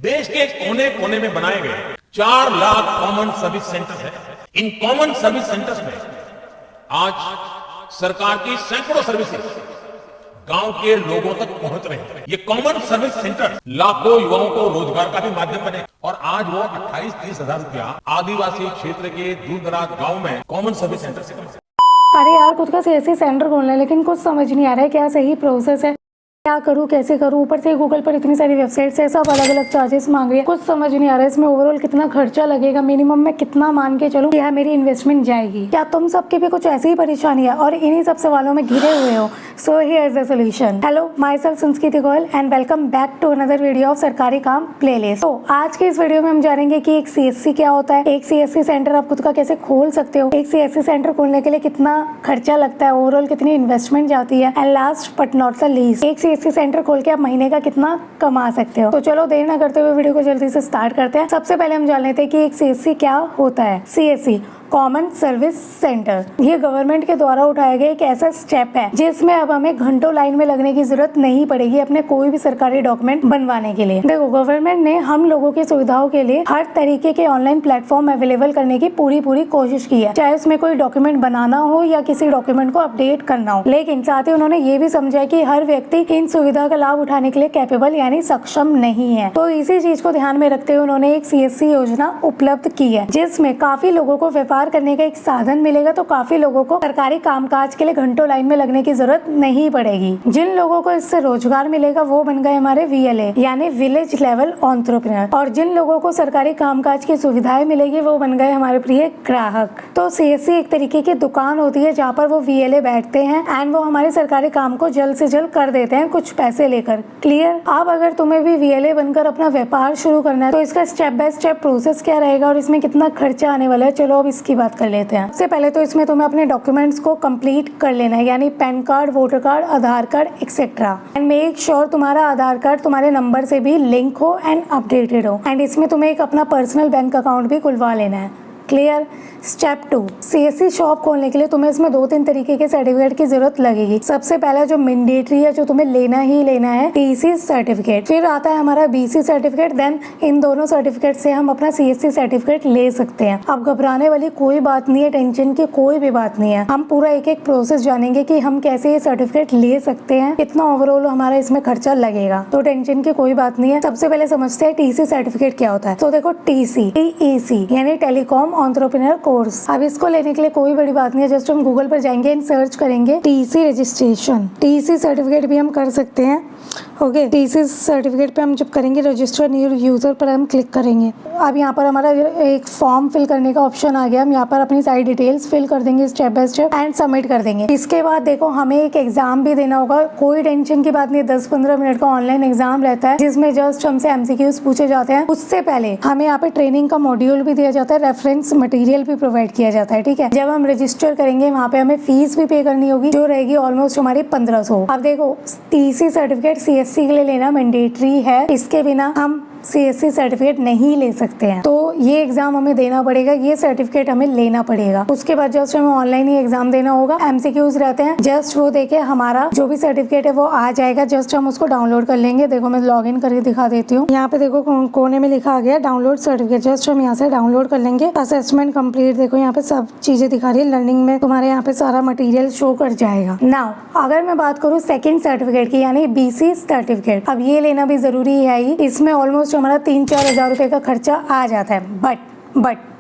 देश के कोने कोने में बनाए गए 4 लाख कॉमन सर्विस सेंटर है। इन कॉमन सर्विस सेंटर्स में आज सरकार की सैकड़ों सर्विसेज गांव के लोगों तक पहुंच रहे हैं। ये कॉमन सर्विस सेंटर लाखों युवाओं को रोजगार का भी माध्यम बने और आज वो 28-30 हजार रुपया आदिवासी क्षेत्र के दूर दराज गाँव में कॉमन सर्विस सेंटर से कमा। अरे यार, खुद का सीएससी सेंटर खोलना है लेकिन कुछ समझ नहीं आ रहा है क्या सही प्रोसेस है, क्या करूँ कैसे करूँ। ऊपर से गूगल पर इतनी सारी वेबसाइट्स है, सब अलग अलग चार्जेस मांग रही है, कुछ समझ नहीं आ रहा है इसमें ओवरऑल कितना खर्चा लगेगा, मिनिमम में कितना मान के चलूँ यह मेरी इन्वेस्टमेंट जाएगी। क्या तुम सबकी भी कुछ ऐसी ही परेशानी है और इन्हीं सब सवालों में घिरे हुए हो? So here is the solution. Hello, myself Sanskriti Goyal and welcome back to another video of सरकारी काम प्लेलिस्ट। तो आज के इस वीडियो में हम जानेंगे कि एक सीएससी क्या होता है, एक सीएससी सेंटर आप खुद का कैसे खोल सकते हो, एक सीएससी सेंटर खोलने के लिए कितना खर्चा लगता है, ओवरऑल कितनी इन्वेस्टमेंट जाती है, and last but not the least एक सीएससी सेंटर खोल के आप महीने का कितना कमा सकते हो। तो चलो देर ना करते हुए वीडियो को जल्दी से स्टार्ट करते हैं। सबसे पहले हम जान लेते हैं कि एक सीएससी क्या होता है। सीएससी कॉमन सर्विस सेंटर, ये गवर्नमेंट के द्वारा उठाया गया एक ऐसा स्टेप है जिसमें अब हमें घंटों लाइन में लगने की जरूरत नहीं पड़ेगी अपने कोई भी सरकारी डॉक्यूमेंट बनवाने के लिए। देखो, गवर्नमेंट ने हम लोगों की सुविधाओं के लिए हर तरीके के ऑनलाइन प्लेटफॉर्म अवेलेबल करने की पूरी कोशिश की है, चाहे उसमें कोई डॉक्यूमेंट बनाना हो या किसी डॉक्यूमेंट को अपडेट करना हो। लेकिन साथ ही उन्होंने ये भी समझा कि हर व्यक्ति इन सुविधा का लाभ उठाने के लिए कैपेबल यानी सक्षम नहीं है। तो इसी चीज को ध्यान में रखते हुए उन्होंने एक सीएससी योजना उपलब्ध की है जिसमें काफी लोगों को व्यापार करने का एक साधन मिलेगा, तो काफी लोगों को सरकारी कामकाज के लिए घंटों लाइन में लगने की जरूरत नहीं पड़ेगी। जिन लोगों को इससे रोजगार मिलेगा वो बन गए हमारे वीएलए यानी विलेज लेवल एंटरप्रेन्योर, और जिन लोगों को सरकारी कामकाज की सुविधाएं मिलेगी वो बन गए हमारे प्रिय ग्राहक। तो सीएससी एक तरीके की दुकान होती है जहाँ पर वो वीएलए बैठते हैं एंड वो हमारे सरकारी काम को जल्द से जल्द कर देते हैं कुछ पैसे लेकर। क्लियर? अब अगर तुम्हें भी वीएलए बनकर अपना व्यापार शुरू करना है तो इसका स्टेप बाय स्टेप प्रोसेस क्या रहेगा और इसमें कितना खर्चा आने वाला है, चलो अब इसकी बात कर लेते हैं। सबसे पहले तो इसमें तुम्हें अपने डॉक्यूमेंट्स को कंप्लीट कर लेना है, यानी pan card, voter card, Aadhaar card etcetera, and make sure तुम्हारा आधार कार्ड तुम्हारे नंबर से भी लिंक हो एंड अपडेटेड हो। एंड इसमें तुम्हें एक अपना पर्सनल बैंक अकाउंट भी खुलवा लेना है। क्लियर? स्टेप 2, सीएससी शॉप खोलने के लिए तुम्हें इसमें 2-3 तरीके के सर्टिफिकेट की जरूरत लगेगी। सबसे पहला जो मैंडेटरी है, जो तुम्हें लेना ही लेना है, टीसी सर्टिफिकेट। फिर आता है हमारा बीसी सर्टिफिकेट। देन इन दोनों सर्टिफिकेट से हम अपना सीएससी सर्टिफिकेट ले सकते हैं। अब घबराने वाली कोई बात नहीं है, टेंशन की कोई भी बात नहीं है। हम पूरा एक एक प्रोसेस जानेंगे कि हम कैसे ये सर्टिफिकेट ले सकते हैं, कितना ओवरऑल हमारा इसमें खर्चा लगेगा, तो टेंशन की कोई बात नहीं है। सबसे पहले समझते हैं टीसी सर्टिफिकेट क्या होता है। तो देखो, टीसी टीईसी यानी टेलीकॉम एंटरप्रेन्योर कोर्स। अब इसको लेने के लिए कोई बड़ी बात नहीं है, जस्ट हम गूगल पर जाएंगे एंड सर्च करेंगे टीसी रजिस्ट्रेशन। टीसी सर्टिफिकेट भी हम कर सकते हैं। ओके, टीसी सर्टिफिकेट पे हम जब करेंगे रजिस्टर न्यू यूजर पर हम क्लिक करेंगे। अब यहाँ पर हमारा एक फॉर्म फिल करने का ऑप्शन आ गया। हम यहाँ पर अपनी सारी डिटेल्स फिल कर देंगे step by step and submit कर देंगे। इसके बाद देखो, हमें एक एग्जाम भी देना होगा। कोई टेंशन की बात नहीं, 10-15 मिनट का ऑनलाइन एग्जाम रहता है जिसमें जस्ट हमसे एमसीक्यूज पूछे जाते हैं। उससे पहले हमें यहाँ पे ट्रेनिंग का मॉड्यूल भी दिया जाता है, रेफरेंस मटेरियल भी प्रोवाइड किया जाता है। ठीक है, जब हम रजिस्टर करेंगे वहाँ पे हमें फीस भी पे करनी होगी, जो रहेगी ऑलमोस्ट हमारी 1500। अब देखो, टीसी सर्टिफिकेट सीएससी के लिए लेना मैंडेटरी है, इसके बिना हम सीएससी सर्टिफिकेट नहीं ले सकते हैं। तो ये एग्जाम हमें देना पड़ेगा, ये सर्टिफिकेट हमें लेना पड़ेगा। उसके बाद जस्ट हमें ऑनलाइन ही एग्जाम देना होगा। एमसीक्यूज रहते हैं, जस्ट वो देके हमारा जो भी सर्टिफिकेट है वो आ जाएगा, जस्ट हम उसको डाउनलोड कर लेंगे। देखो, मैं लॉगिन करके दिखा देती हूँ। यहाँ पे देखो कोने में लिखा आ गया डाउनलोड सर्टिफिकेट, जस्ट हम यहाँ से डाउनलोड कर लेंगे। असेसमेंट कंप्लीट, देखो यहाँ पे सब चीजें दिखा रही है। लर्निंग में तुम्हारे यहाँ पे सारा मटेरियल शो कर जाएगा। नाउ अगर मैं बात करूँ सेकेंड सर्टिफिकेट की, यानी बीसी सर्टिफिकेट, अब ये लेना भी जरूरी है ही। इसमें ऑलमोस्ट हमारा 3-4 हजार रुपए का खर्चा आ जाता है।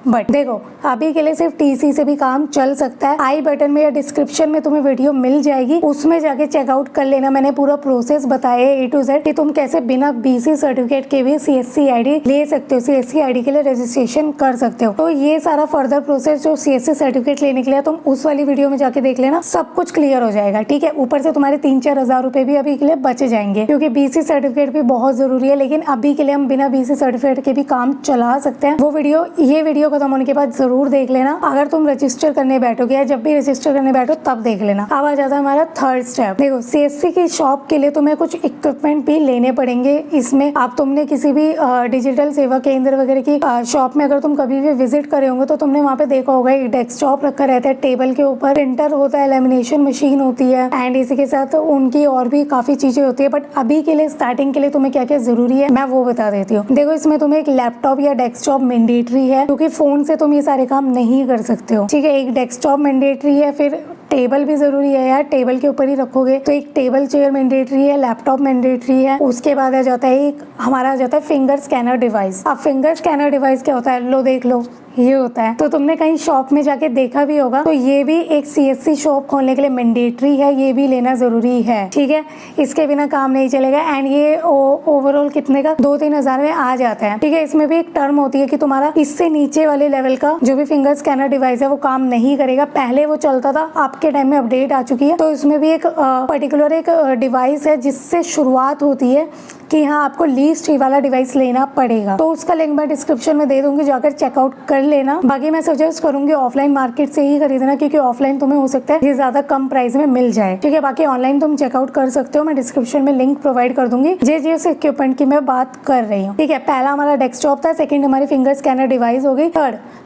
बट देखो, अभी के लिए सिर्फ टीसी से भी काम चल सकता है। आई बटन में या डिस्क्रिप्शन में तुम्हें वीडियो मिल जाएगी, उसमें जाके चेकआउट कर लेना। मैंने पूरा प्रोसेस बताया है A to Z कि तुम कैसे बिना बीसी सर्टिफिकेट के भी सीएससी आईडी ले सकते हो, सीएससी आईडी के लिए रजिस्ट्रेशन कर सकते हो। तो ये सारा फर्दर प्रोसेस जो सीएससी सर्टिफिकेट लेने के लिए तुम उस वाली वीडियो में जाके देख लेना, सब कुछ क्लियर हो जाएगा। ठीक है, ऊपर से तुम्हारे 3-4 हजार रुपए भी अभी के लिए बचे जाएंगे, क्योंकि बीसी सर्टिफिकेट भी बहुत जरूरी है। लेकिन अभी के लिए हम बिना बीसी सर्टिफिकेट के भी काम चला सकते हैं। वो वीडियो, ये वीडियो वीडियो खत्म होने के बाद जरूर देख लेना अगर तुम रजिस्टर करने बैठोगे, या जब भी रजिस्टर करने बैठो तब देख लेना। अब आ जाता है हमारा थर्ड स्टेप। देखो सीएससी की शॉप के लिए तुम्हें कुछ इक्विपमेंट भी लेने पड़ेंगे। इसमें आप तुमने किसी भी डिजिटल सेवा केंद्र वगैरह की शॉप में अगर तुम कभी भी विजिट करे होंगे तो तुमने वहाँ पे देखा होगा एक डेस्कटॉप रखा रहता है, टेबल के ऊपर प्रिंटर होता है, लेमिनेशन मशीन होती है एंड इसी के साथ उनकी और भी काफी चीजें होती है। बट अभी के लिए स्टार्टिंग के लिए तुम्हें क्या क्या जरूरी है मैं वो बता देती हूँ। देखो इसमें तुम्हें एक लैपटॉप या डेस्कटॉप मैंडेटरी है क्योंकि फोन से तुम ये सारे काम नहीं कर सकते हो, ठीक है। एक डेस्कटॉप मैंडेटरी है, फिर टेबल भी जरूरी है यार, टेबल के ऊपर ही रखोगे तो एक टेबल चेयर मैंडेटरी है, लैपटॉप मैंडेटरी है। उसके बाद आ जाता है एक हमारा आ जाता है फिंगर स्कैनर डिवाइस। अब फिंगर स्कैनर डिवाइस क्या होता है, लो देख लो ये होता है। तो तुमने कहीं शॉप में जाके देखा भी होगा, तो ये भी एक सीएससी शॉप खोलने के लिए मैंडेटरी है, ये भी लेना जरूरी है, ठीक है। इसके बिना काम नहीं चलेगा एंड ये ओवरऑल कितने का 2-3 हजार में आ जाता है, ठीक है। इसमें भी एक टर्म होती है कि तुम्हारा इससे नीचे वाले लेवल का जो भी फिंगर स्कैनर डिवाइस है वो काम नहीं करेगा। पहले वो चलता था, आपके टाइम में अपडेट आ चुकी है, तो इसमें भी एक पर्टिकुलर एक डिवाइस है जिससे शुरुआत होती है कि हाँ आपको लीस्ट ही वाला डिवाइस लेना पड़ेगा। तो उसका लिंक मैं डिस्क्रिप्शन में दे दूंगी, जाकर चेकआउट कर लेना। बाकी मैं सजेस्ट करूंगी ऑफलाइन मार्केट से ही खरीदना क्योंकि ऑफलाइन तुम्हें हो सकता है ये ज्यादा कम प्राइस में मिल जाए, ठीक है। बाकी ऑनलाइन तुम चेकआउट कर सकते हो, मैं डिस्क्रिप्शन में लिंक प्रोवाइड कर दूंगी जिस इक्विपमेंट की मैं बात कर रही हूँ, ठीक है। पहला हमारा डेस्कटॉप था, सेकंड हमारी फिंगर स्कैनर डिवाइस हो गई,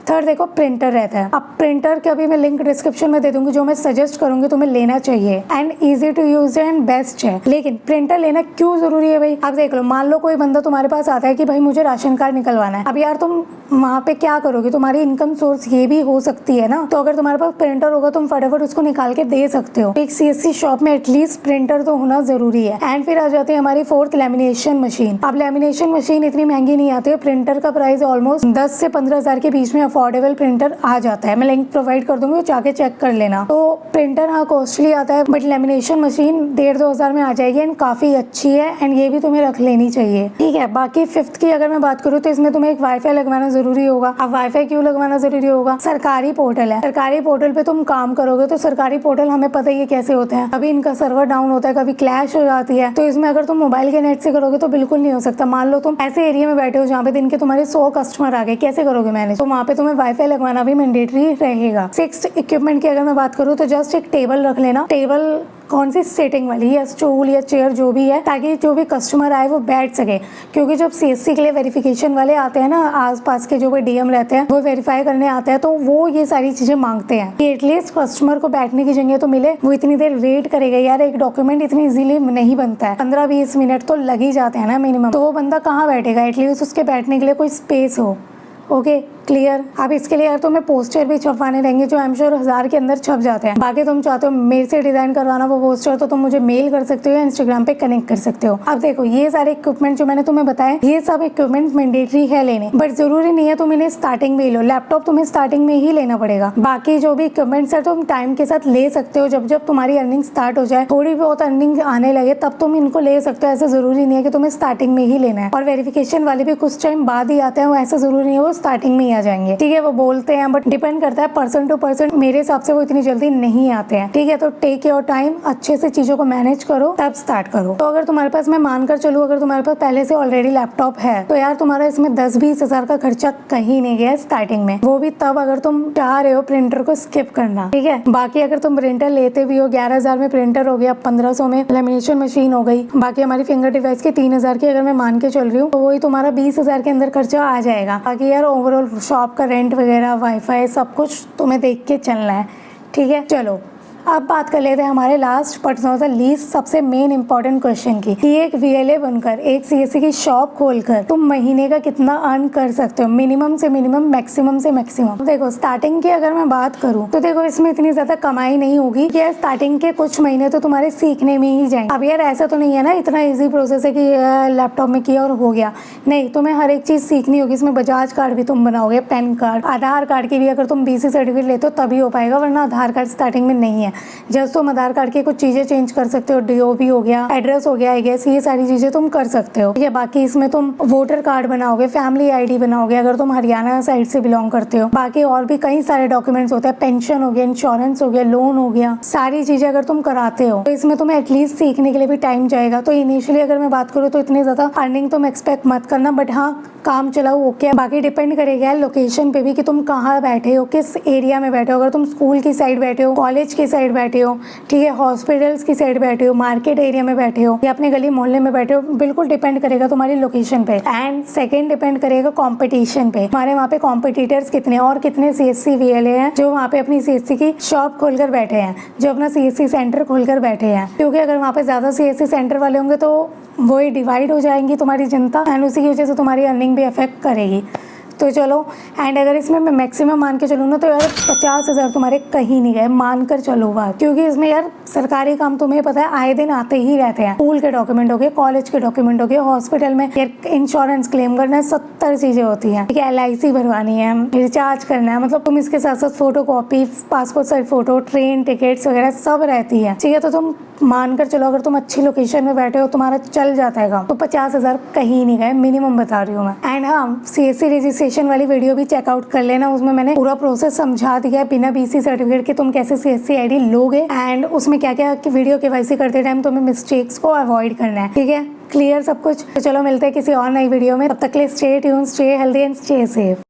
थर्ड देखो प्रिंटर रहता है। अब प्रिंटर का भी मैं लिंक डिस्क्रिप्शन में दे दूंगी, जो मैं सजेस्ट करूंगी तुम्हें लेना चाहिए and easy to use and best है। लेकिन प्रिंटर लेना क्यों जरूरी है भाई, अब देख लो, मान लो कोई बंदा तुम्हारे पास आता है कि भाई मुझे राशन कार्ड निकलवाना है। अब यार तुम वहाँ पे क्या करोगे, तुम्हारी इनकम सोर्स ये भी हो सकती है ना, तो अगर तुम्हारे पास प्रिंटर होगा तुम फटाफट उसको निकाल के दे सकते हो। एक सीएससी शॉप में एटलीस्ट प्रिंटर तो होना जरूरी है। एंड फिर आ जाती है हमारी फोर्थ लेमिनेशन मशीन। अब लेमिनेशन मशीन इतनी महंगी नहीं आती है, प्रिंटर का प्राइस ऑलमोस्ट 10 से 15 हजार के बीच में अफोर्डेबल प्रिंटर आ जाता है। मैं लिंक प्रोवाइड कर दूंगी, जाके चेक कर लेना। तो प्रिंटर हाँ कॉस्टली आता है, बट लेमिनेशन मशीन 1,500-2 हजार में आ जाएगी एंड काफी अच्छी है एंड ये भी तुम्हें रख लेनी चाहिए, ठीक है। बाकी फिफ्थ की अगर मैं बात करूँ तो इसमें तुम्हें एक वाईफाई लगवाना जरूरी होगा। अब वाईफाई क्यों लगवाना जरूरी होगा, सरकारी पोर्टल है, सरकारी पोर्टल पे तुम काम करोगे तो सरकारी पोर्टल हमें पता ही है कैसे होते हैं, कभी इनका सर्वर डाउन होता है, कभी क्लैश हो जाती है। तो इसमें अगर तुम मोबाइल के नेट से करोगे तो बिल्कुल नहीं हो सकता। मान लो तुम ऐसे एरिया में बैठे हो जहाँ पे दिन के तुम्हारे 100 कस्टमर आ गए, कैसे करोगे मैनेज, तो वहाँ पे तुम्हें वाईफाई लगवाना भी मैंडेटरी रहेगा। सिक्स्थ इक्विपमेंट की अगर मैं बात करूँ तो जस्ट एक टेबल रख लेना। टेबल कौन सी सेटिंग वाली या स्टूल या चेयर जो भी है, ताकि जो भी कस्टमर आए वो बैठ सके। क्योंकि जब सीएससी के लिए वेरिफिकेशन वाले आते हैं ना, आसपास के जो भी डीएम रहते हैं वो वेरीफाई करने आते हैं, तो वो ये सारी चीजें मांगते हैं कि एटलीस्ट कस्टमर को बैठने की जगह तो मिले। वो इतनी देर वेट करेगा यार, एक डॉक्यूमेंट इतनी इजीली नहीं बनता है, 15-20 मिनट तो लग ही जाते हैं ना मिनिमम। तो वो बंदा कहाँ बैठेगा, एटलीस्ट उसके बैठने के लिए कोई स्पेस हो। Okay clear. अब इसके लिए यार तुम्हें पोस्टर भी छपवाने रहेंगे जो आई एम श्योर 1000 के अंदर छप जाते हैं। बाकी तुम चाहते हो मेरे से डिजाइन करवाना वो पोस्टर, तो तुम मुझे मेल कर सकते हो या इंस्टाग्राम पे कनेक्ट कर सकते हो। अब देखो ये सारे इक्विपमेंट जो मैंने तुम्हें बताए, ये सब इक्विपमेंट मैंडेटरी है लेने, बट जरूरी नहीं है तुम इन्हें स्टार्टिंग में ही लो। लैपटॉप तुम्हें स्टार्टिंग में ही लेना पड़ेगा। बाकी जो भी इक्विपमेंट्स है तुम टाइम के साथ ले सकते हो, जब जब तुम्हारी अर्निंग स्टार्ट हो जाए, थोड़ी बहुत अर्निंग आने लगे तब तुम इनको ले सकते हो। ऐसा जरूरी नहीं है कि तुम्हें स्टार्टिंग में ही लेना है। और वेरिफिकेशन वाले भी कुछ टाइम बाद ही आते हैं, वो ऐसा जरूरी नहीं है वो स्टार्टिंग में ही आ जाएंगे, ठीक है। वो बोलते हैं बट डिपेंड करता है पर्सन टू पर्सन। मेरे हिसाब से वो इतनी जल्दी नहीं आते हैं, ठीक है। तो टेक योर टाइम, अच्छे से चीजों को मैनेज करो तब स्टार्ट करो। तो अगर तुम्हारे पास, मैं मानकर चलूँ, अगर तुम्हारे पास पहले से ऑलरेडी लैपटॉप है तो यार तुम्हारा इसमें 10-20 हजार का खर्चा कहीं नहीं गया स्टार्टिंग में। वो भी तब अगर तुम चाह रहे हो प्रिंटर को स्किप करना, ठीक है। बाकी अगर तुम प्रिंटर लेते भी हो, 11,000 में प्रिंटर हो गया, 1500 में लेमिनेशन मशीन हो गई, बाकी हमारी फिंगर डिवाइस की 3,000 की अगर मैं मान के चल रही हूँ, तो वही तुम्हारा 20,000 के अंदर खर्चा आ जाएगा। बाकी यार ओवरऑल शॉप का रेंट वगैरह, वाईफाई, सब कुछ तुम्हें देख के चलना है, ठीक है। चलो अब बात कर लेते हैं हमारे last but not the least सबसे मेन इंपॉर्टेंट क्वेश्चन की, कि एक वीएलए बनकर, एक सीएससी की शॉप खोलकर तुम महीने का कितना अर्न कर सकते हो, मिनिमम से मिनिमम, मैक्सिमम से मैक्सिमम। देखो स्टार्टिंग की अगर मैं बात करूँ तो देखो इसमें इतनी ज्यादा कमाई नहीं होगी कि यार स्टार्टिंग के कुछ महीने तो तुम्हारे सीखने में ही जाएंगे। अब यार ऐसा तो नहीं है ना, इतना ईजी प्रोसेस है कि लैपटॉप में किया और हो गया, नहीं। तुम्हें हर एक चीज सीखनी होगी। इसमें बजाज कार्ड भी तुम बनाओगे, पैन कार्ड, आधार कार्ड की भी अगर तुम बीसी सर्टिफिकेट लेते हो तभी हो पाएगा, वरना आधार कार्ड स्टार्टिंग में नहीं है। जस्ट तुम आधार कार्ड की कुछ चीजें चेंज कर सकते हो, डीओबी हो गया, एड्रेस हो गया, आई गेस ये सारी चीजें तुम कर सकते हो, ठीक है। बाकी इसमें तुम वोटर कार्ड बनाओगे, फैमिली आईडी बनाओगे अगर तुम हरियाणा साइड से बिलोंग करते हो। बाकी और भी कई सारे डॉक्यूमेंट्स होते हैं, पेंशन हो गया, इंश्योरेंस हो गया, लोन हो गया, सारी चीजें अगर तुम कराते हो तो इसमें तुम्हें एटलीस्ट सीखने के लिए भी टाइम जाएगा। तो इनिशियली अगर मैं बात करूँ तो इतनी ज्यादा अर्निंग तुम एक्सपेक्ट मत करना, बट हाँ काम चलाओ ओके। बाकी डिपेंड करेगा लोकेशन पे भी कि तुम कहाँ बैठे हो, किस एरिया में बैठे हो। अगर तुम स्कूल की साइड बैठे हो, कॉलेज की साइड बैठे हो, ठीक है, हॉस्पिटल्स की साइड बैठे हो, मार्केट एरिया में बैठे हो या अपने गली मोहल्ले में बैठे हो, बिल्कुल डिपेंड करेगा तुम्हारी लोकेशन पे। एंड सेकेंड डिपेंड करेगा कॉम्पिटिशन पे, हमारे वहाँ पे कॉम्पिटिटर्स कितने और कितने CSC VLA हैं जो वहाँ पे अपनी CSC की शॉप खोलकर बैठे हैं, जो अपना CSC सेंटर खोलकर बैठे हैं। क्योंकि अगर वहाँ पे ज्यादा CSC सेंटर वाले होंगे तो वही डिवाइड हो जाएंगी तुम्हारी जनता, एंड उसी की वजह से तुम्हारी अर्निंग भी अफेक्ट करेगी। तो चलो, एंड अगर इसमें मैं मैक्सिमम मान के चलूँ ना तो यार 50,000 तुम्हारे कहीं नहीं गए, मान कर चलो बात। क्योंकि इसमें यार सरकारी काम तुम्हें पता है आए दिन आते ही रहते हैं। स्कूल के डॉक्यूमेंट हो गए, कॉलेज के डॉक्यूमेंट हो गए, हॉस्पिटल में यार इंश्योरेंस क्लेम करना है, 70 चीजें होती हैं, ठीक है, LIC भरवानी है, रिचार्ज करना है, मतलब तुम इसके साथ साथ photo copy, passport size photo, train tickets वगैरह सब रहती है, ठीक है। तो तुम मानकर चलो अगर तुम अच्छी लोकेशन में बैठे हो तुम्हारा चल जाता है काम, तो 50,000 कहीं नहीं गए, मिनिमम बता रही हूँ मैं। एंड हाँ, CSC रजिस्ट्रेशन वाली वीडियो भी चेकआउट कर लेना, उसमें मैंने पूरा प्रोसेस समझा दिया है बिना BC सर्टिफिकेट के तुम कैसे CSC ID लोगे, एंड उसमें क्या क्या वीडियो KYC करते टाइम तुम्हें मिस्टेक्स को अवॉइड करना है, ठीक है, क्लियर सब कुछ। तो चलो मिलते हैं किसी और नई वीडियो में, तब तक के लिए stay tune, stay healthy and stay safe.